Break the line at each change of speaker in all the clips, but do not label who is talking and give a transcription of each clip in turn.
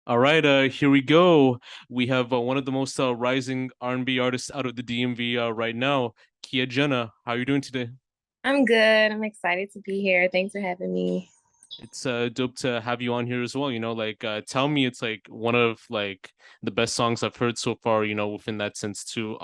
All right, here we go. We have one of the most rising R&B artists out of the DMV right now, Jena. How are you doing today?
I'm good. I'm excited to be here. Thanks for having me.
It's dope to have you on here as well. Tell me it's like one of like the best songs I've heard so far, within that sense too.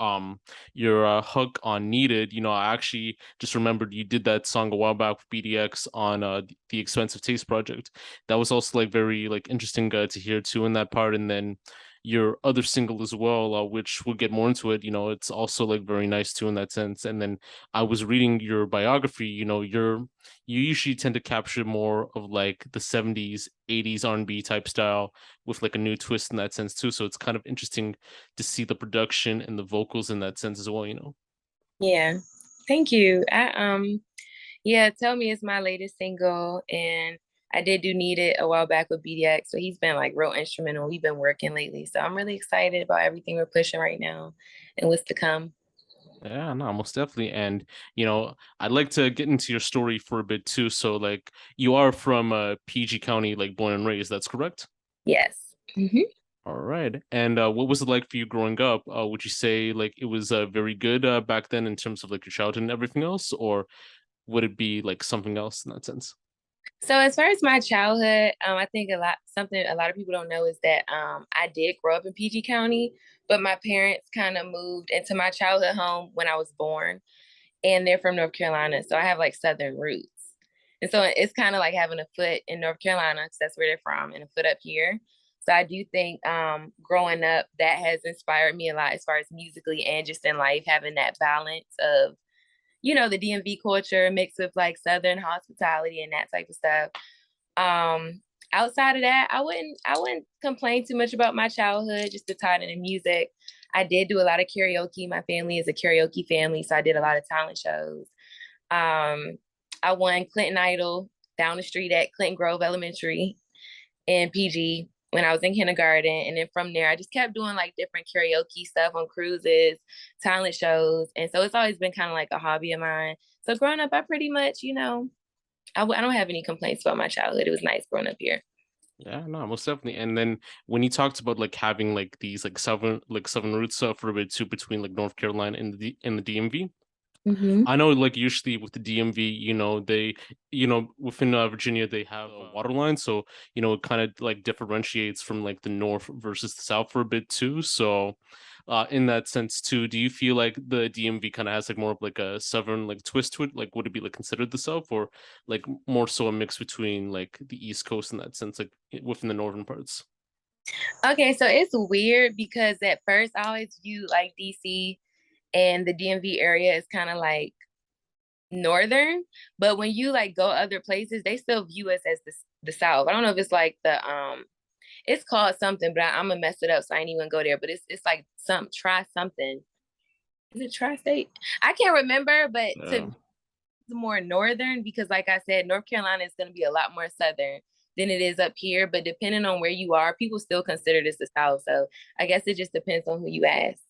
Your hook on Needed, I actually just remembered you did that song a while back with BDX on the Expensive Taste project. That was also like very like interesting to hear too in that part. And then your other single as well, which we'll get more into it, it's also like very nice too in that sense. And then I was reading your biography, you usually tend to capture more of like the 70s 80s R&B type style with like a new twist in that sense too, so it's kind of interesting to see the production and the vocals in that sense as well.
Yeah. Thank you. Yeah, Tell Me is my latest single, and I did do Need It a while back with BDX. So he's been like real instrumental. We've been working lately. So I'm really excited about everything we're pushing right now and what's to come.
Yeah, no, most definitely. And I'd like to get into your story for a bit too. So like you are from PG County, like born and raised, that's correct?
Yes.
All right. And what was it like for you growing up? Would you say like it was very good back then in terms of like your childhood and everything else, or would it be like something else in that sense?
So as far as my childhood, I think something a lot of people don't know is that I did grow up in PG County, but my parents kind of moved into my childhood home when I was born, and they're from North Carolina, so I have like Southern roots, and so it's kind of like having a foot in North Carolina because that's where they're from, and a foot up here. So I do think growing up that has inspired me a lot as far as musically and just in life, having that balance of the DMV culture mixed with like Southern hospitality and that type of stuff. Um, Outside of that, I wouldn't complain too much about my childhood, just to tie it into music. I did do a lot of karaoke. My family is a karaoke family, so I did a lot of talent shows. Um, I won Clinton Idol down the street at Clinton Grove Elementary in PG when I was in kindergarten. And then from there, I just kept doing like different karaoke stuff on cruises, talent shows. And so it's always been kind of like a hobby of mine. So growing up, I pretty much, I don't have any complaints about my childhood. It was nice growing up here.
Yeah, no, most definitely. And then when you talked about like having like these like southern roots for a bit too between like North Carolina and the DMV.
Mm-hmm.
I know like usually with the DMV, they within Virginia they have a water line, so it kind of like differentiates from like the north versus the south for a bit too. So in that sense too, do you feel like the DMV kind of has like more of like a southern like twist to it? Like would it be like considered the south, or like more so a mix between like the East Coast in that sense, like within the northern parts?
Okay, so it's weird because at first I always viewed like DC and the DMV area is kind of like northern, but when you like go other places, they still view us as the South. I don't know if it's like it's called something, but I'm gonna mess it up, so I ain't even go there. But it's like some try something. Is it tri-state? I can't remember, but to
Yeah.
more northern because, like I said, North Carolina is gonna be a lot more southern than it is up here. But depending on where you are, people still consider this the South. So I guess it just depends on who you ask.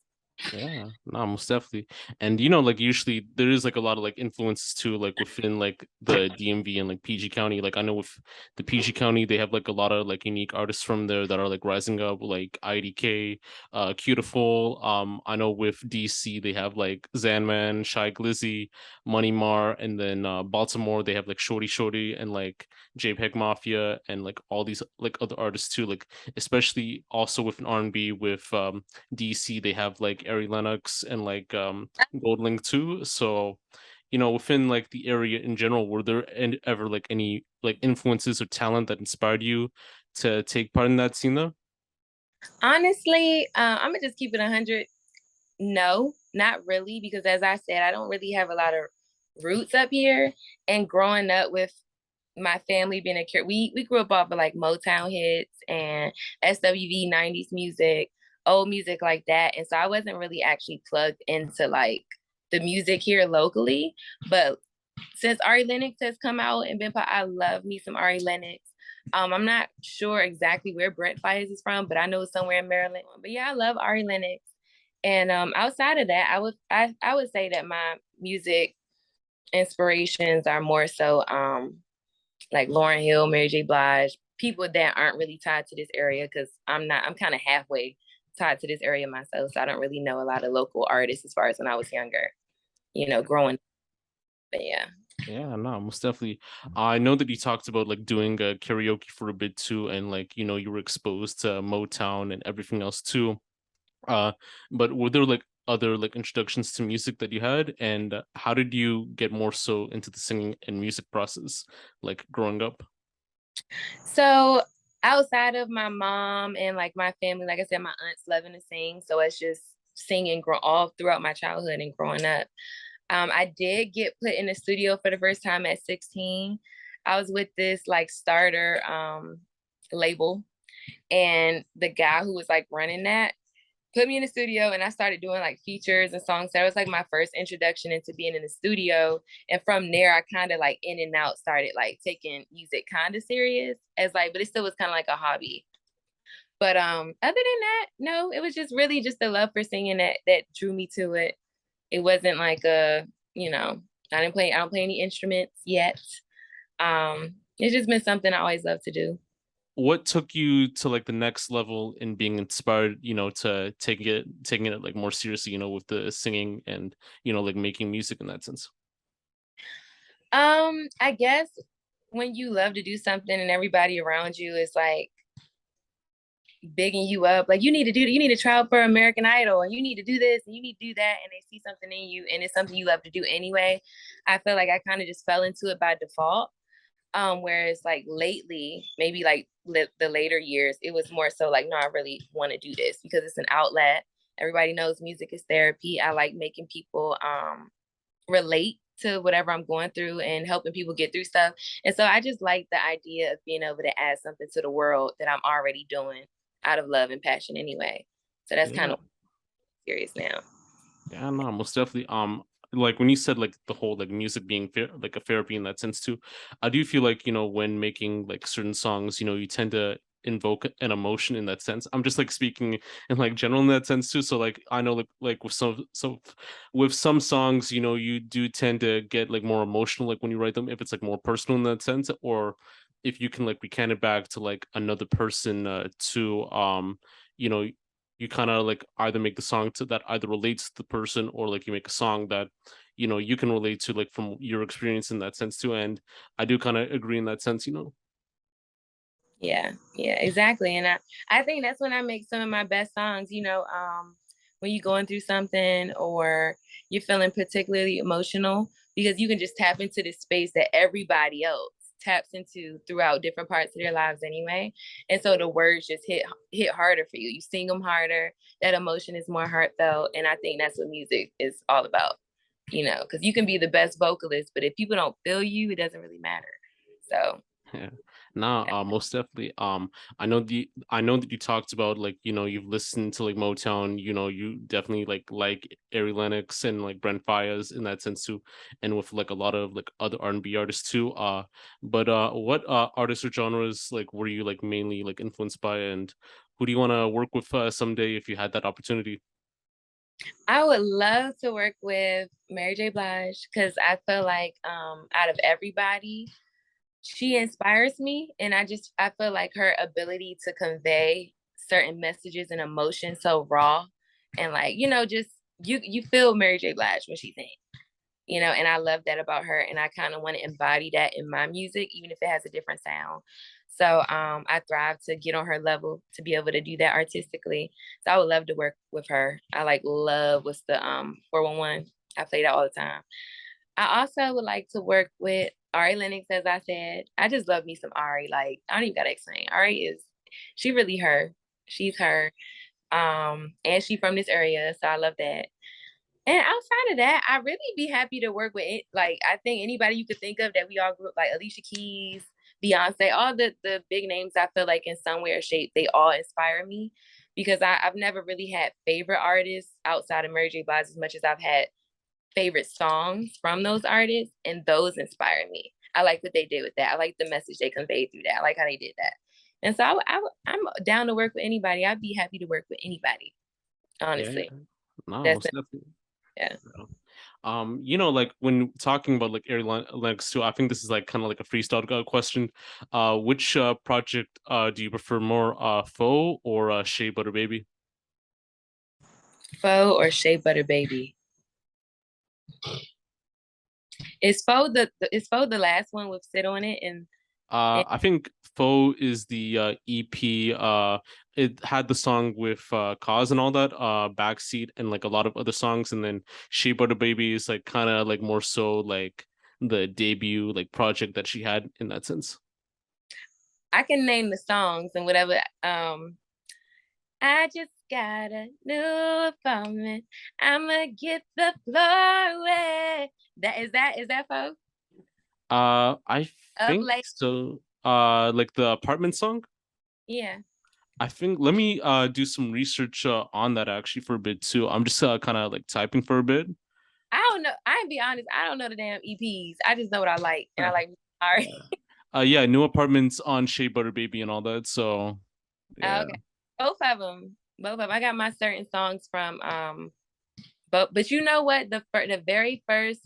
Yeah, no, most definitely. And like usually there is like a lot of like influences too, like within like the DMV and like PG County. Like I know with the PG County, they have like a lot of like unique artists from there that are like rising up, like IDK, Cutiful. I know with DC they have like Zanman, Shy Glizzy, Money Mar, and then Baltimore they have like Shorty Shorty and like JPEG Mafia and like all these like other artists too, like especially also with an R&B with DC, they have like Ari Lennox and like Goldlink too. So, within like the area in general, were there ever like any like influences or talent that inspired you to take part in that scene though?
Honestly, I'm gonna just keep it 100. No, not really, because as I said, I don't really have a lot of roots up here. And growing up with my family being we grew up off of like Motown hits and SWV 90s music, old music like that. And so I wasn't really actually plugged into like the music here locally. But since Ari Lennox has come out and I love me some Ari Lennox. I'm not sure exactly where Brent Fires is from, but I know it's somewhere in Maryland. But yeah, I love Ari Lennox. And outside of that, I would say that my music inspirations are more so like Lauryn Hill, Mary J. Blige, people that aren't really tied to this area, because I'm kind of halfway tied to this area myself, so I don't really know a lot of local artists as far as when I was younger, growing up. But yeah.
Yeah, no, most definitely. I know that you talked about like doing karaoke for a bit too, and like you were exposed to Motown and everything else too. Uh, but were there like other like introductions to music that you had, and how did you get more so into the singing and music process, like growing up?
So outside of my mom and like my family, like I said, my aunts loving to sing, so it's just singing all throughout my childhood and growing up. I did get put in the studio for the first time at 16. I was with this like starter label, and the guy who was like running that put me in the studio, and I started doing like features and songs. That was like my first introduction into being in the studio. And from there, I kind of like in and out started like taking music kind of serious as like, but it still was kind of like a hobby. But other than that, no, it was just really just the love for singing that drew me to it. It wasn't like I don't play any instruments yet. It's just been something I always loved to do.
What took you to like the next level in being inspired, to taking it like more seriously, with the singing and like making music in that sense?
I guess when you love to do something and everybody around you is like bigging you up, like you need to try out for American Idol, and you need to do this and you need to do that, and they see something in you and it's something you love to do anyway. I feel like I kind of just fell into it by default. Whereas like lately, maybe like the later years, it was more so like, no, I really want to do this because it's an outlet. Everybody knows music is therapy. I like making people relate to whatever I'm going through and helping people get through stuff. And so I just like the idea of being able to add something to the world that I'm already doing out of love and passion anyway. So that's kind
Yeah.
of serious now.
Yeah, no, most definitely. Like when you said like the whole like music being like a therapy in that sense too, I do feel like when making like certain songs, you tend to invoke an emotion in that sense. I'm just like speaking in like general in that sense too. So like I know like with some songs, you do tend to get like more emotional like when you write them if it's like more personal in that sense, or if you can like recant it back to like another person to you know you kind of like either make the song to that either relates to the person, or like you make a song that you can relate to like from your experience in that sense too. And I do kind of agree in that sense.
Yeah, exactly. And I think that's when I make some of my best songs, when you're going through something or you're feeling particularly emotional, because you can just tap into this space that everybody else taps into throughout different parts of their lives anyway. And so the words just hit harder for you. You sing them harder. That emotion is more heartfelt. And I think that's what music is all about, because you can be the best vocalist, but if people don't feel you, it doesn't really matter. So
Yeah. Nah, most definitely. I know that you talked about like, you've listened to like Motown, you definitely like Ari Lennox and like Brent Fayez in that sense too, and with like a lot of like other R&B artists too. But what artists or genres like were you like mainly like influenced by, and who do you want to work with someday if you had that opportunity?
I would love to work with Mary J. Blige because I feel like out of everybody, she inspires me. And I feel like her ability to convey certain messages and emotions so raw and like, just you feel Mary J. Blige when she sings. And I love that about her. And I kind of want to embody that in my music, even if it has a different sound. So I thrive to get on her level to be able to do that artistically. So I would love to work with her. I like love what's the 411. I play that all the time. I also would like to work with Ari Lennox, as I said. I just love me some Ari. Like, I don't even gotta explain. She really her. She's her. And she from this area, so I love that. And outside of that, I'd really be happy to work with it. Like, I think anybody you could think of that we all grew up, like Alicia Keys, Beyonce, all the big names, I feel like in some way or shape, they all inspire me because I've never really had favorite artists outside of Mary J. Blige as much as I've had favorite songs from those artists, and those inspire me. I like what they did with that. I like the message they conveyed through that. I like how they did that. And so I'm down to work with anybody. I'd be happy to work with anybody,
Yeah,
honestly.
no,
That's
most definitely.
yeah.
Yeah. Like when talking about like Lennox too, I think this is like kind of like a freestyle question. Which project do you prefer more, Faux or Shea Butter Baby?
Faux or Shea Butter Baby? Is Faux the last one with Sit on it and
I think Faux is the EP. It had the song with Cause and all that, Backseat, and like a lot of other songs, and then Shea Butter Baby is like kind of like more so like the debut like project that she had in that sense.
I can name the songs and whatever. I just got a new apartment. I'ma get the floor wet. That Faux?
I
Up
think
late.
so. Like the apartment song.
Yeah.
I think let me do some research on that actually for a bit too. I'm just kind of like typing for a bit.
I don't know. I ain't be honest. I don't know the damn EPs. I just know what I like, and I like. All right.
Yeah. Yeah, new apartments on Shea Butter Baby and all that. So yeah,
Okay. Both of them. Both of them. I got my certain songs from but you know what? The very first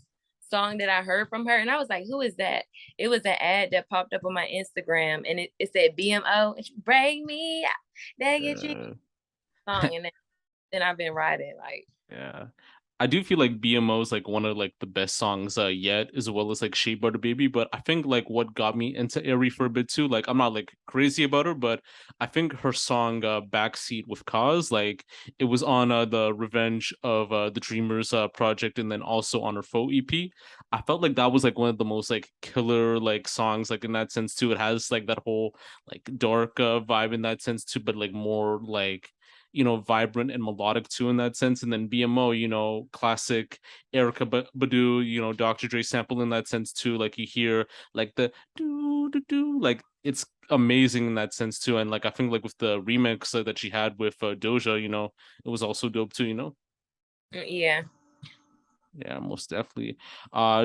song that I heard from her, and I was like, who is that? It was an ad that popped up on my Instagram, and it said BMO, and she, break me out, they get you
uh,
song, and then I've been riding like.
yeah. I do feel like BMO is like one of like the best songs yet, as well as like Shea Butter Baby. But I think like what got me into Ari for a bit too, like I'm not like crazy about her, but I think her song Backseat with Cause, like it was on the Revenge of the Dreamers project, and then also on her Faux EP. I felt like that was like one of the most like killer like songs, like in that sense too. It has like that whole like dark vibe in that sense too, but like more like vibrant and melodic too in that sense. And then BMO, classic Erica Badu, Dr. Dre sample in that sense too. Like you hear like the do do do, like it's amazing in that sense too. And like I think like with the remix that she had with Doja, it was also dope too.
Yeah.
Yeah, most definitely.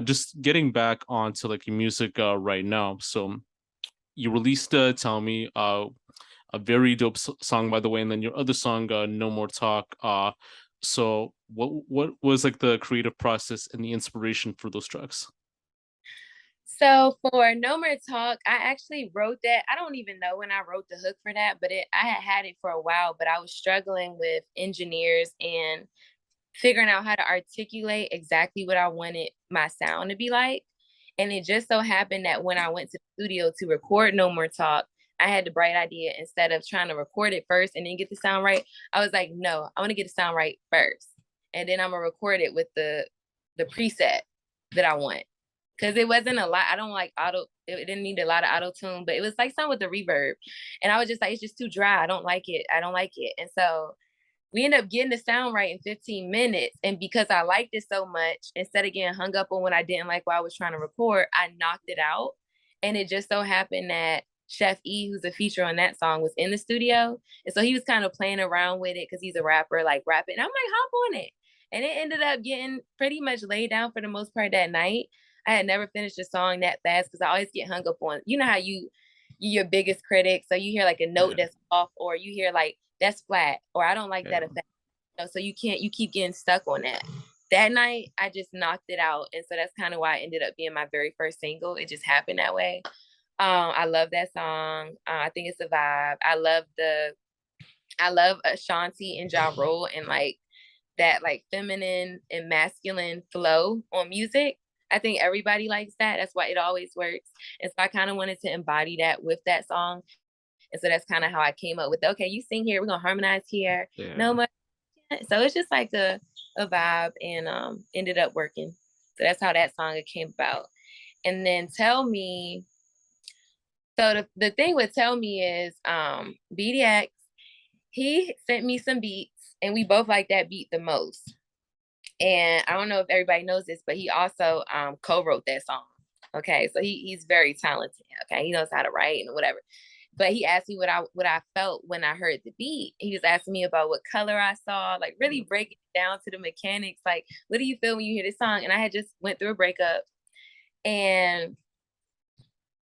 Just getting back onto like your music right now. So you released Tell Me, a very dope song by the way, and then your other song, No More Talk. So what was like the creative process and the inspiration for those tracks?
So for No More Talk, I actually wrote that. I don't even know when I wrote the hook for that, but I had it for a while, but I was struggling with engineers and figuring out how to articulate exactly what I wanted my sound to be like. And it just so happened that when I went to the studio to record No More Talk, I had the bright idea instead of trying to record it first and then get the sound right. I was like, no, I want to get the sound right first. And then I'm gonna record it with the preset that I want. Cause it wasn't a lot. I don't like it didn't need a lot of auto tune, but it was like some with the reverb. And I was just like, it's just too dry. I don't like it. I don't like it. And so we ended up getting the sound right in 15 minutes. And because I liked it so much, instead of getting hung up on what I didn't like while I was trying to record, I knocked it out. And it just so happened that Chef E, who's a feature on that song, was in the studio. And so he was kind of playing around with it because he's a rapper, like rapping. And I'm like, hop on it. And it ended up getting pretty much laid down for the most part that night. I had never finished a song that fast because I always get hung up on, you know how you're your biggest critic. So you hear like a note
Yeah,
that's off, or you hear like that's flat, or I don't like that
yeah,
effect. So you keep getting stuck on that. That night, I just knocked it out. And so that's kind of why it ended up being my very first single. It just happened that way. I love that song. I think it's a vibe. I love Ashanti and Ja Rule and like that like feminine and masculine flow on music. I think everybody likes that. That's why it always works. And so I kind of wanted to embody that with that song. And so that's kind of how I came up with, okay, you sing here, we're gonna harmonize here. No
yeah.
more. So it's just like a vibe and ended up working. So that's how that song came about. And then Tell Me, so the thing with Tell Me is BDX, he sent me some beats and we both like that beat the most. And I don't know if everybody knows this, but he also co-wrote that song. Okay, so he's very talented. Okay, he knows how to write and whatever. But he asked me what I felt when I heard the beat. He was asking me about what color I saw, like really breaking it down to the mechanics. Like, what do you feel when you hear this song? And I had just went through a breakup, and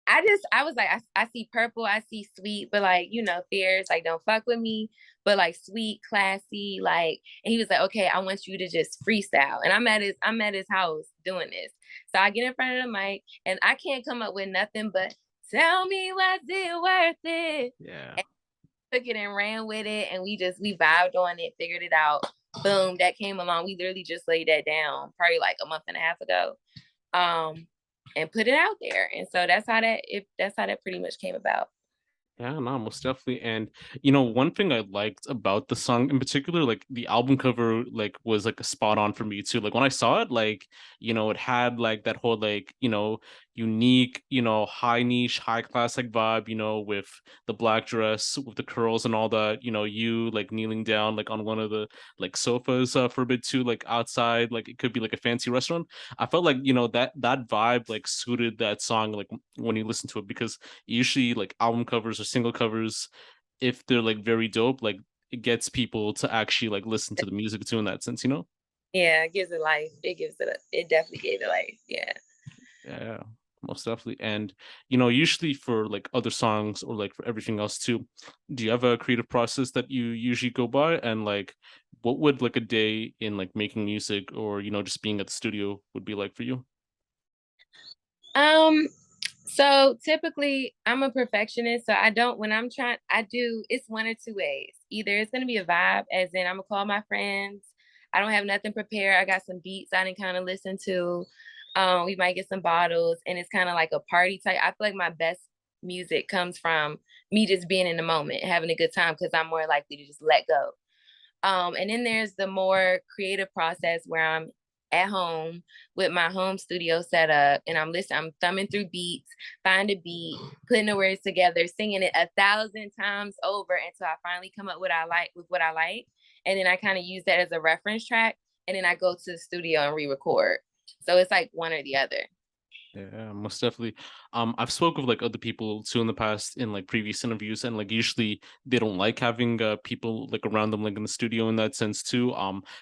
I was like, I see purple, I see sweet, but like, fierce, like don't fuck with me, but like sweet, classy, like, and he was like, okay, I want you to just freestyle. And I'm at his house doing this. So I get in front of the mic and I can't come up with nothing but tell me was it worth it?
Yeah.
And took it and ran with it and we vibed on it, figured it out. Boom, that came along. We literally just laid that down probably like a month and a half ago. And put it out there. And so that's how that pretty much came about.
Yeah, no, most definitely. And one thing I liked about the song in particular, like the album cover, like was like a spot on for me too. Like when I saw it, like, it had like that whole like, unique, high niche, high class like vibe, with the black dress, with the curls and all that, you like kneeling down like on one of the like sofas for a bit too, like outside, like it could be like a fancy restaurant. I felt like, that vibe like suited that song like when you listen to it because usually like album covers or single covers, if they're like very dope, like it gets people to actually like listen to the music too in that sense.
Yeah, it gives it life. It definitely gave it life. Yeah.
Yeah, most definitely. And usually for like other songs or like for everything else too, do you have a creative process that you usually go by? And like what would like a day in like making music or just being at the studio would be like for you?
Um, so typically I'm a perfectionist. So I don't when I'm trying I do it's one or two ways. Either it's gonna be a vibe, as in I'm gonna call my friends. I don't have nothing prepared. I got some beats I didn't kind of listen to. We might get some bottles and it's kind of like a party type. I feel like my best music comes from me just being in the moment, having a good time because I'm more likely to just let go. And then there's the more creative process where I'm at home with my home studio set up and I'm thumbing through beats, find a beat, putting the words together, singing it 1,000 times over until I finally come up with what I like. And then I kind of use that as a reference track. And then I go to the studio and re-record. So it's like one or the other.
Yeah, most definitely. I've spoke with like other people too in the past in like previous interviews, and like usually they don't like having people like around them like in the studio in that sense too.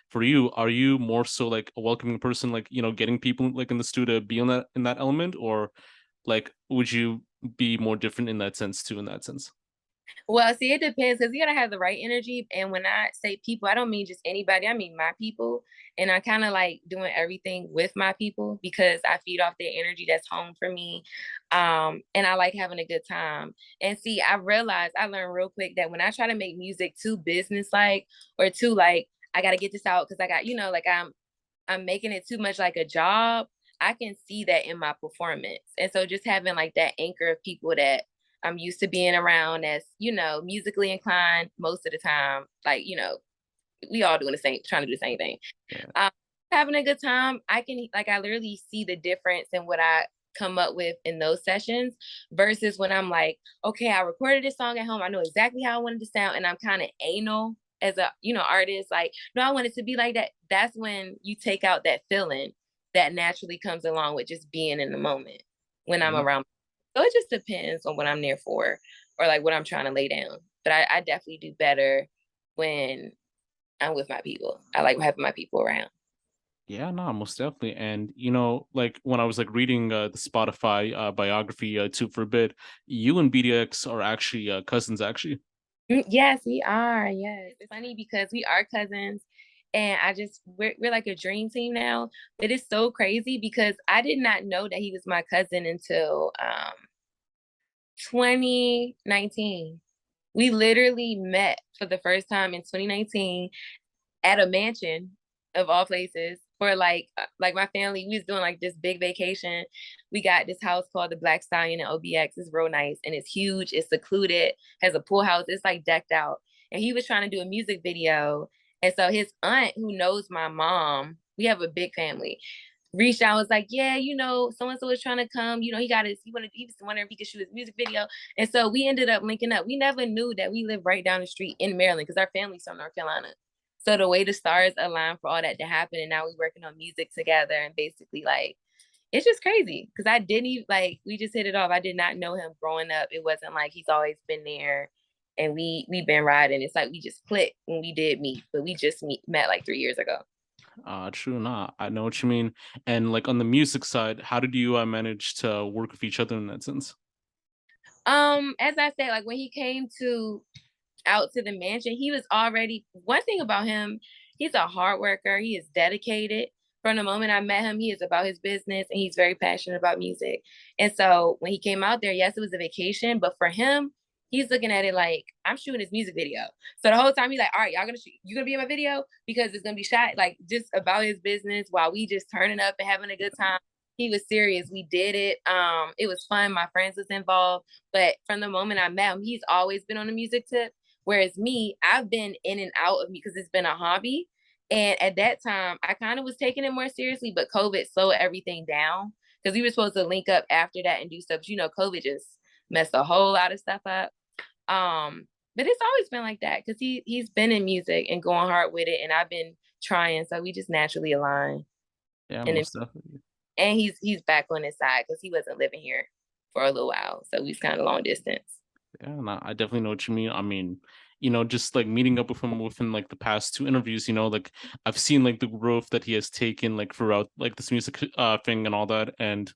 For you, are you more so like a welcoming person, like getting people like in the studio to be on that element, or like would you be more different in that sense too? In that sense.
Well, see, it depends because you gotta have the right energy. And when I say people, I don't mean just anybody. I mean my people. And I kind of like doing everything with my people because I feed off their energy that's home for me. And I like having a good time. And see, I learned real quick that when I try to make music too business like or too like, I gotta get this out because I got, like I'm making it too much like a job. I can see that in my performance. And so just having like that anchor of people that I'm used to being around as, musically inclined most of the time, like, we all doing the same, trying to do the same thing.
Yeah.
Um, Having a good time, I literally see the difference in what I come up with in those sessions versus when I'm like, okay, I recorded this song at home. I know exactly how I wanted to sound and I'm kind of anal as a, artist. Like, no, I want it to be like that. That's when you take out that feeling that naturally comes along with just being in the moment when I'm
Yeah.
around. So it just depends on what I'm there for or like what I'm trying to lay down. But I definitely do better when I'm with my people. I like having my people around.
Yeah, no, most definitely. And like when I was like reading the Spotify biography too for a bit, you and BDX are actually cousins actually.
Yes, we are. Yes. It's funny because we are cousins and we're like a dream team now. It is so crazy because I did not know that he was my cousin until 2019. We literally met for the first time in 2019 at a mansion of all places for like my family. We was doing like this big vacation. We got this house called the Black Stallion in OBX. It's real nice and it's huge. It's secluded. Has a pool house. It's like decked out. And he was trying to do a music video. And so his aunt, who knows my mom, we have a big family, reached out, was like, yeah, so and so is trying to come. He was wondering if he could shoot his music video. And so we ended up linking up. We never knew that we lived right down the street in Maryland because our family's from North Carolina. So the way the stars aligned for all that to happen, and now we're working on music together, and basically like it's just crazy because I didn't even like we just hit it off. I did not know him growing up. It wasn't like he's always been there, and we've been riding. It's like we just clicked when we did meet, but we just met like 3 years ago.
True, nah, I know what you mean. And like on the music side, how did you manage to work with each other in that sense?
As I said, like when he came to out to the mansion, he was already, one thing about him, he's a hard worker. He is dedicated. From the moment I met him, he is about his business and he's very passionate about music. And so when he came out there, yes, it was a vacation, but for him, he's looking at it like I'm shooting his music video. So the whole time he's like, all right, y'all gonna shoot, you gonna be in my video because it's gonna be shot like just about his business while we just turning up and having a good time. He was serious. We did it. It was fun. My friends was involved. But from the moment I met him, he's always been on the music tip. Whereas me, I've been in and out of me because it's been a hobby. And at that time, I kind of was taking it more seriously, but COVID slowed everything down because we were supposed to link up after that and do stuff. But, you know, COVID just messed a whole lot of stuff up. But it's always been like that because he's been in music and going hard with it, and I've been trying, so we just naturally align.
Yeah,
And then,
most definitely.
and he's back on his side because he wasn't living here for a little while, so he's kind of long distance.
Yeah, and I definitely know what you mean. I mean, just like meeting up with him within like the past two interviews, like I've seen like the growth that he has taken like throughout like this music thing and all that, and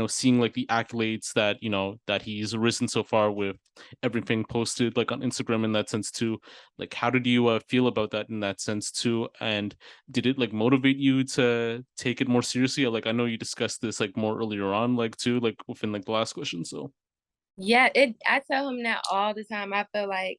seeing like the accolades that that he's risen so far with everything posted like on Instagram in that sense too. Like, how did you feel about that in that sense too? And did it like motivate you to take it more seriously? Like, I know you discussed this like more earlier on, like too, like within like the last question. So.
Yeah, it. I tell him that all the time. I feel like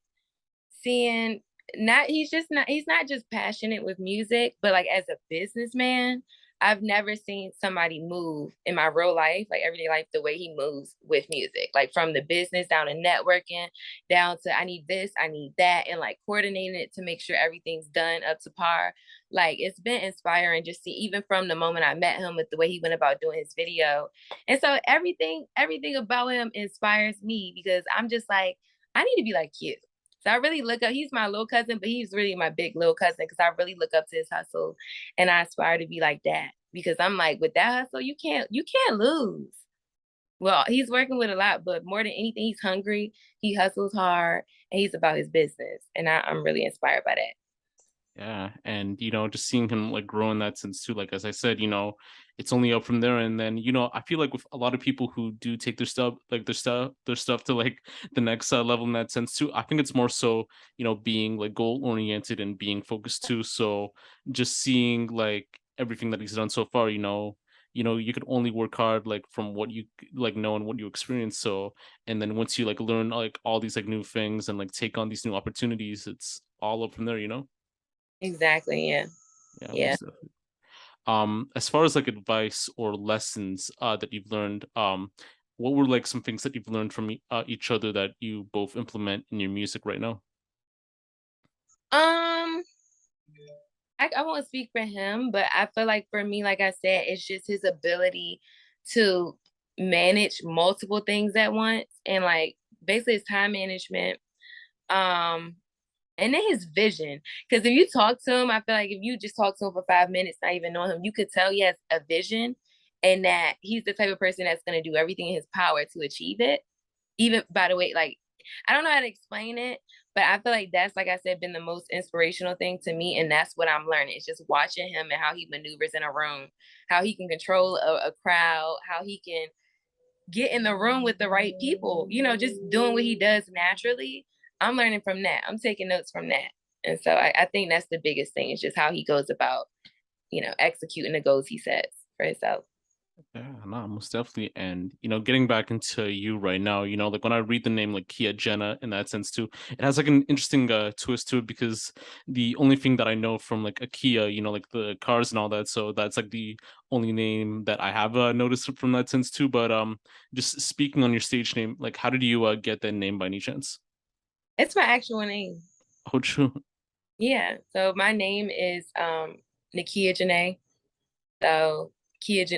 seeing not he's not just passionate with music, but like as a businessman, I've never seen somebody move in my real life, like everyday life, the way he moves with music. Like from the business down to networking, down to I need this, I need that, and like coordinating it to make sure everything's done up to par. Like it's been inspiring just see even from the moment I met him with the way he went about doing his video. And so everything about him inspires me because I'm just like, I need to be like you. So I really look up, he's my little cousin, but he's really my big little cousin because I really look up to his hustle and I aspire to be like that because I'm like, with that hustle, you can't lose. Well, he's working with a lot, but more than anything, he's hungry, he hustles hard, and he's about his business. And I'm really inspired by that.
Yeah, and just seeing him like grow in that sense too. Like as I said, it's only up from there. And then I feel like with a lot of people who do take their stuff to like the next level in that sense too. I think it's more so being like goal oriented and being focused too. So just seeing like everything that he's done so far, you could only work hard like from what you like know and what you experience. So and then once you like learn like all these like new things and like take on these new opportunities, it's all up from there.
Exactly. Yeah.
Yeah,
Yeah.
most definitely. As far as like advice or lessons that you've learned, what were like some things that you've learned from each other that you both implement in your music right now?
Um, I won't speak for him, but I feel like for me, like I said, it's just his ability to manage multiple things at once and like basically his time management. Um, and then his vision. Because if you talk to him, I feel like if you just talk to him for 5 minutes, not even knowing him, you could tell he has a vision and that he's the type of person that's going to do everything in his power to achieve it. Even by the way, like, I don't know how to explain it, but I feel like that's, like I said, been the most inspirational thing to me. And that's what I'm learning. It's just watching him and how he maneuvers in a room, how he can control a crowd, how he can get in the room with the right people, just doing what he does naturally. I'm learning from that. I'm taking notes from that. And so I think that's the biggest thing is just how he goes about, executing the goals he sets for himself.
Yeah, no, most definitely. And getting back into you right now, like when I read the name like Kia Jena in that sense too, it has like an interesting twist to it because the only thing that I know from like a Kia, like the cars and all that, so that's like the only name that I have noticed from that sense too. But just speaking on your stage name, like how did you get that name by any chance?
It's my actual name.
Oh, true.
Yeah. So my name is Nakia Janae. So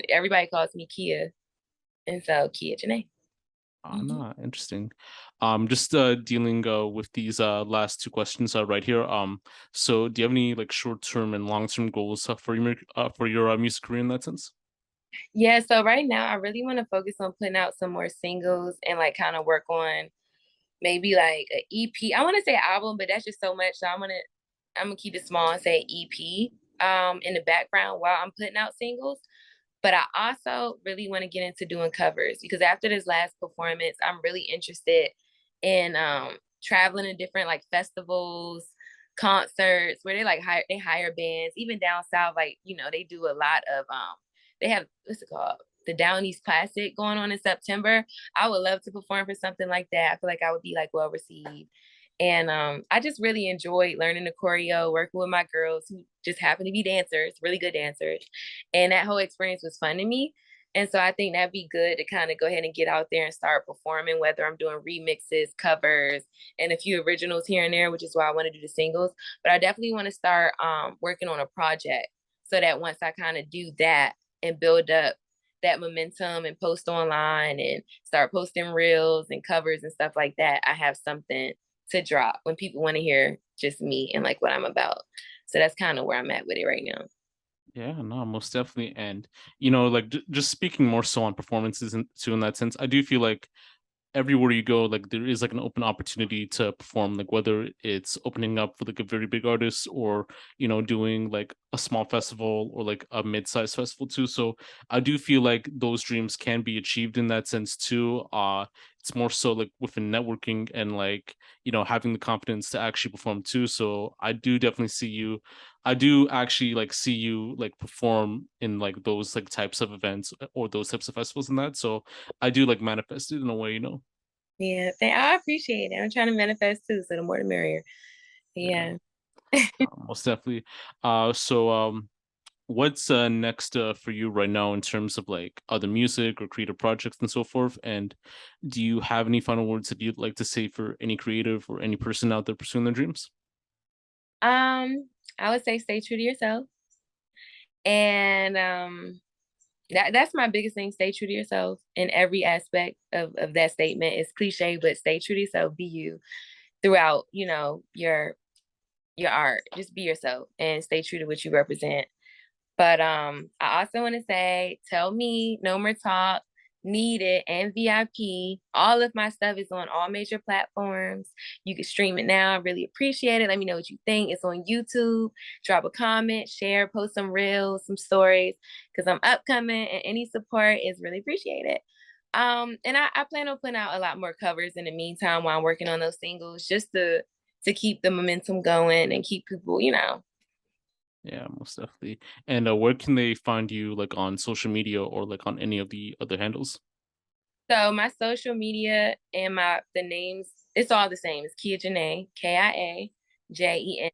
everybody calls me Kia. And so Kia Janae. Hmm.
No, interesting. Just dealing with these last two questions right here. So do you have any like short-term and long-term goals for your music career in that sense?
Yeah, so right now I really want to focus on putting out some more singles and like kind of work on maybe like an EP. I want to say album, but that's just so much. So I'm gonna keep it small and say EP in the background while I'm putting out singles. But I also really want to get into doing covers because after this last performance, I'm really interested in traveling to different like festivals, concerts where they hire bands, even down south, like, you know, they do a lot of they have, what's it called? The Down East Classic going on in September. I would love to perform for something like that. I feel like I would be like well received. And I just really enjoyed learning the choreo, working with my girls who just happen to be dancers, really good dancers. And that whole experience was fun to me. And so I think that'd be good to kind of go ahead and get out there and start performing, whether I'm doing remixes, covers, and a few originals here and there, which is why I want to do the singles. But I definitely want to start working on a project so that once I kind of do that and build up that momentum and post online and start posting reels and covers and stuff like that, I have something to drop when people want to hear just me and like what I'm about. So that's kind of where I'm at with it right now.
Yeah, no, most definitely. And you know, like just speaking more so on performances and too in that sense, I do feel like everywhere you go, like there is like an open opportunity to perform, like whether it's opening up for like a very big artist or, you know, doing like a small festival or like a mid-sized festival too. So I do feel like those dreams can be achieved in that sense too. It's more so like within networking and like, you know, having the confidence to actually perform too. So I do definitely see you, I do actually like see you like perform in like those like types of events or those types of festivals and that. So I do like manifest it in a way, you know.
Yeah, I appreciate it. I'm trying to manifest too, so the more the merrier.
Yeah,
Yeah.
most definitely. What's next for you right now in terms of like other music or creative projects and so forth? And do you have any final words that you'd like to say for any creative or any person out there pursuing their dreams?
I would say stay true to yourself. And that's my biggest thing. Stay true to yourself in every aspect of that statement. It's cliche, but stay true to yourself. Be you throughout, you know, your art. Just be yourself and stay true to what you represent. But I also want to say, tell me, No More Talk, Need It, and VIP. All of my stuff is on all major platforms. You can stream it now. I really appreciate it. Let me know what you think. It's on YouTube. Drop a comment, share, post some reels, some stories, because I'm upcoming and any support is really appreciated. And I plan on putting out a lot more covers in the meantime while I'm working on those singles, just to keep the momentum going and keep people, you know.
Yeah, most definitely. And where can they find you like on social media or like on any of the other handles?
So my social media and the names, it's all the same. It's Kia Janae, KIAJENA.